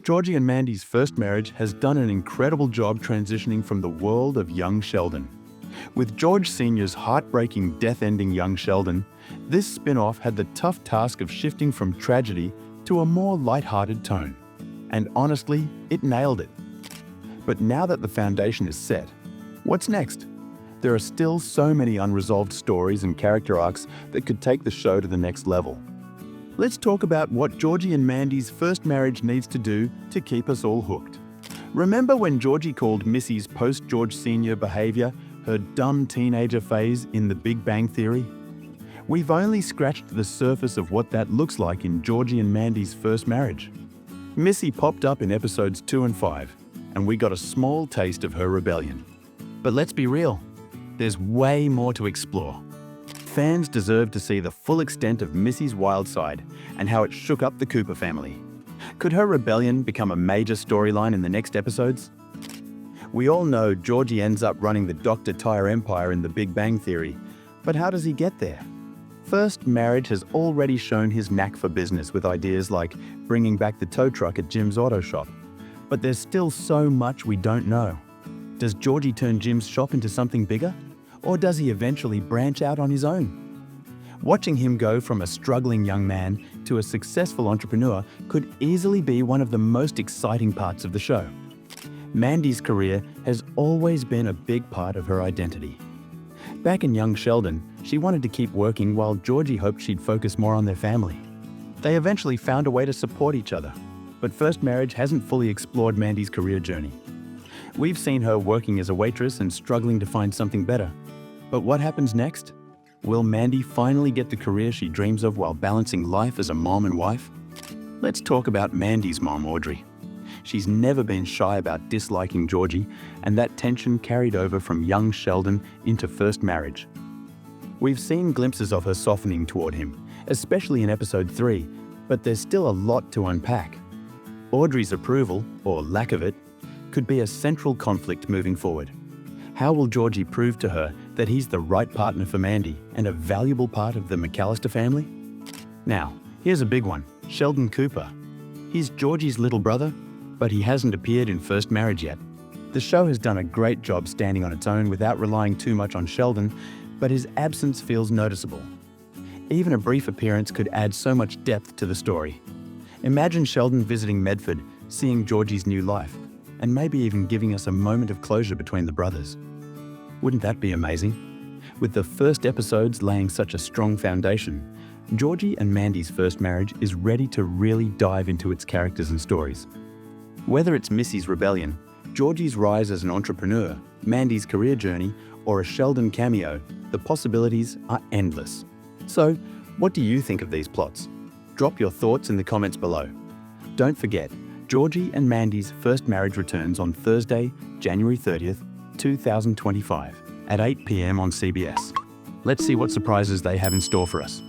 Georgie and Mandy's first marriage has done an incredible job transitioning from the world of young Sheldon. With George Sr.'s heartbreaking death-ending young Sheldon, this spin-off had the tough task of shifting from tragedy to a more light-hearted tone. And honestly, it nailed it. But now that the foundation is set, what's next? There are still so many unresolved stories and character arcs that could take the show to the next level. Let's talk about what Georgie and Mandy's first marriage needs to do to keep us all hooked. Remember when Georgie called Missy's post-George Sr. behavior her dumb teenager phase in The Big Bang Theory? We've only scratched the surface of what that looks like in Georgie and Mandy's first marriage. Missy popped up in episodes 2 and 5, and we got a small taste of her rebellion. But let's be real, there's way more to explore. Fans deserve to see the full extent of Missy's wild side and how it shook up the Cooper family. Could her rebellion become a major storyline in the next episodes? We all know Georgie ends up running the Dr. Tyre empire in The Big Bang Theory, but how does he get there? First Marriage has already shown his knack for business with ideas like bringing back the tow truck at Jim's auto shop. But there's still so much we don't know. Does Georgie turn Jim's shop into something bigger? Or does he eventually branch out on his own? Watching him go from a struggling young man to a successful entrepreneur could easily be one of the most exciting parts of the show. Mandy's career has always been a big part of her identity. Back in young Sheldon, she wanted to keep working while Georgie hoped she'd focus more on their family. They eventually found a way to support each other, but First Marriage hasn't fully explored Mandy's career journey. We've seen her working as a waitress and struggling to find something better. But what happens next? Will Mandy finally get the career she dreams of while balancing life as a mom and wife? Let's talk about Mandy's mom, Audrey. She's never been shy about disliking Georgie, and that tension carried over from young Sheldon into First Marriage. We've seen glimpses of her softening toward him, especially in episode 3, but there's still a lot to unpack. Audrey's approval, or lack of it, could be a central conflict moving forward. How will Georgie prove to her that he's the right partner for Mandy and a valuable part of the McAllister family? Now, here's a big one, Sheldon Cooper. He's Georgie's little brother, but he hasn't appeared in First Marriage yet. The show has done a great job standing on its own without relying too much on Sheldon, but his absence feels noticeable. Even a brief appearance could add so much depth to the story. Imagine Sheldon visiting Medford, seeing Georgie's new life, and maybe even giving us a moment of closure between the brothers. Wouldn't that be amazing? With the first episodes laying such a strong foundation, Georgie and Mandy's first marriage is ready to really dive into its characters and stories. Whether it's Missy's rebellion, Georgie's rise as an entrepreneur, Mandy's career journey, or a Sheldon cameo, the possibilities are endless. So, what do you think of these plots? Drop your thoughts in the comments below. Don't forget, Georgie and Mandy's first marriage returns on Thursday, January 30th, 2025 at 8 p.m. on CBS. Let's see what surprises they have in store for us.